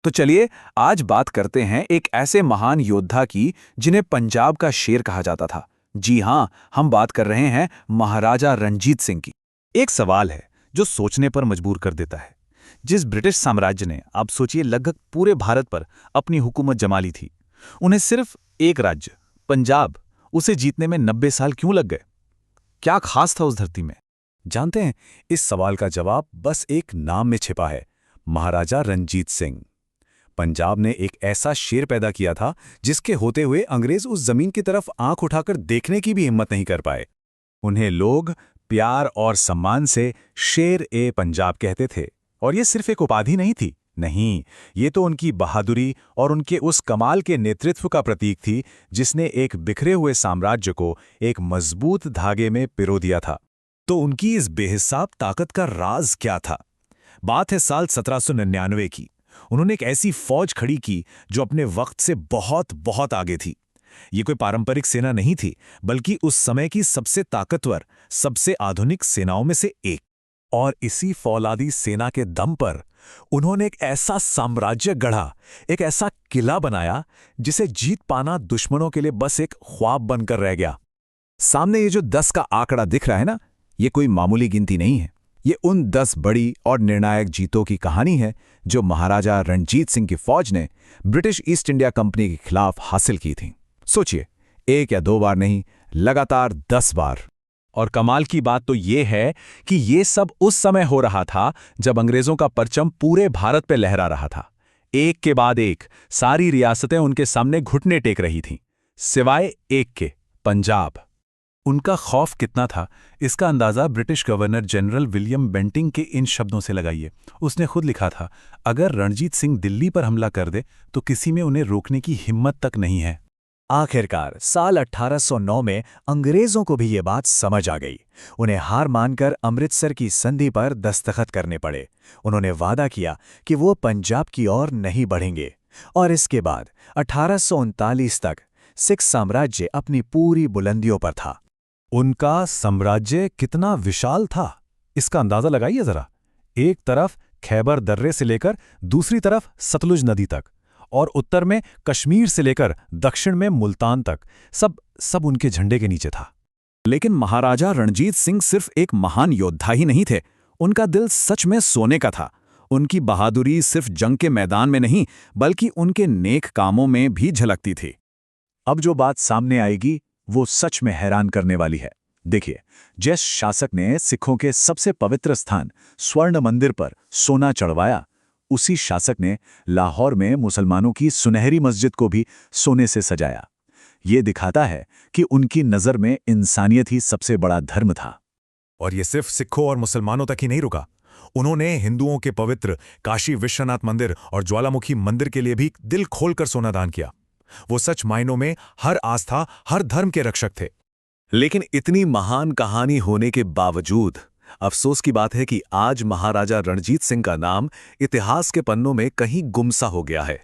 तो चलिए आज बात करते हैं एक ऐसे महान योद्धा की जिन्हें पंजाब का शेर कहा जाता था। जी हां, हम बात कर रहे हैं महाराजा रणजीत सिंह की। एक सवाल है जो सोचने पर मजबूर कर देता है। जिस ब्रिटिश साम्राज्य ने, आप सोचिए, लगभग पूरे भारत पर अपनी हुकूमत जमा ली थी, उन्हें सिर्फ एक राज्य, पंजाब, उसे जीतने में 90 साल क्यों लग गए? क्या खास था उस धरती में? जानते हैं, इस सवाल का जवाब बस एक नाम में छिपा है, महाराजा रणजीत सिंह। पंजाब ने एक ऐसा शेर पैदा किया था जिसके होते हुए अंग्रेज उस जमीन की तरफ आंख उठाकर देखने की भी हिम्मत नहीं कर पाए। उन्हें लोग प्यार और सम्मान से शेर ए पंजाब कहते थे। और ये सिर्फ एक उपाधि नहीं थी, नहीं, ये तो उनकी बहादुरी और उनके उस कमाल के नेतृत्व का प्रतीक थी जिसने एक बिखरे हुए साम्राज्य को एक मजबूत धागे में पिरो दिया था। तो उनकी इस बेहिसाब ताकत का राज क्या था? बात है साल 1799 की। उन्होंने एक ऐसी फौज खड़ी की जो अपने वक्त से बहुत बहुत आगे थी। ये कोई पारंपरिक सेना नहीं थी, बल्कि उस समय की सबसे ताकतवर, सबसे आधुनिक सेनाओं में से एक। और इसी फौलादी सेना के दम पर उन्होंने एक ऐसा साम्राज्य गढ़ा, एक ऐसा किला बनाया जिसे जीत पाना दुश्मनों के लिए बस एक ख्वाब बनकर रह गया। सामने ये जो 10 का आंकड़ा दिख रहा है ना, ये कोई मामूली गिनती नहीं है। ये उन 10 बड़ी और निर्णायक जीतों की कहानी है जो महाराजा रणजीत सिंह की फौज ने ब्रिटिश ईस्ट इंडिया कंपनी के खिलाफ हासिल की थी। सोचिए, एक या दो बार नहीं, लगातार 10 बार। और कमाल की बात तो ये है कि ये सब उस समय हो रहा था जब अंग्रेजों का परचम पूरे भारत पे लहरा रहा था। एक के बाद एक सारी रियासतें उनके सामने घुटने टेक रही थीं, सिवाय एक के, पंजाब। उनका खौफ कितना था, इसका अंदाजा British governor general William Bentinck के इन शब्दों से लगाइए। उसने खुद लिखा था, अगर रणजीत सिंह दिल्ली पर हमला कर दे तो किसी में उन्हें रोकने की हिम्मत तक नहीं है। आखिरकार साल 1809 में अंग्रेजों को भी ये बात समझ आ गई। उन्हें हार मानकर अमृतसर की संधि पर दस्तखत करने पड़े। उन्होंने वादा किया कि वो पंजाब की ओर नहीं बढ़ेंगे। और इसके बाद 1839 तक सिख साम्राज्य अपनी पूरी बुलंदियों पर था। उनका साम्राज्य कितना विशाल था, इसका अंदाजा लगाइए जरा। एक तरफ खैबर दर्रे से लेकर दूसरी तरफ सतलुज नदी तक, और उत्तर में कश्मीर से लेकर दक्षिण में मुल्तान तक, सब उनके झंडे के नीचे था। लेकिन महाराजा रणजीत सिंह सिर्फ एक महान योद्धा ही नहीं थे, उनका दिल सच में सोने का था। उनकी बहादुरी सिर्फ जंग के मैदान में नहीं, बल्कि उनके नेक कामों में भी झलकती थी। अब जो बात सामने आएगी वो सच में हैरान करने वाली है। देखिए, जिस शासक ने सिखों के सबसे पवित्र स्थान स्वर्ण मंदिर पर सोना चढ़वाया, उसी शासक ने लाहौर में मुसलमानों की सुनहरी मस्जिद को भी सोने से सजाया। ये दिखाता है कि उनकी नज़र में इंसानियत ही सबसे बड़ा धर्म था। और ये सिर्फ सिखों और मुसलमानों तक ही नहीं रुका। उन्होंने हिंदुओं के पवित्र काशी विश्वनाथ मंदिर और ज्वालामुखी मंदिर के लिए भी दिल खोलकर सोना दान किया। वो सच मायनों में हर आस्था, हर धर्म के रक्षक थे। लेकिन इतनी महान कहानी होने के बावजूद अफसोस की बात है कि आज महाराजा रणजीत सिंह का नाम इतिहास के पन्नों में कहीं गुमसा हो गया है।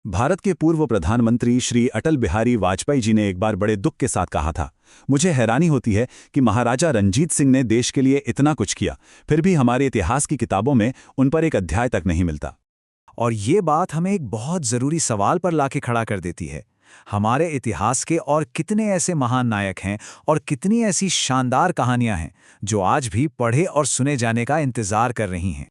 भारत के पूर्व प्रधानमंत्री श्री अटल बिहारी वाजपेयी जी ने एक बार बड़े दुख के साथ कहा था, मुझे हैरानी होती है कि महाराजा रणजीत सिंह ने देश के लिए इतना कुछ किया, फिर भी हमारे इतिहास की किताबों में उन पर एक अध्याय तक नहीं मिलता। और ये बात हमें एक बहुत ज़रूरी सवाल पर लाके खड़ा कर देती है। हमारे इतिहास के और कितने ऐसे महान नायक हैं और कितनी ऐसी शानदार कहानियां हैं जो आज भी पढ़े और सुने जाने का इंतज़ार कर रही हैं।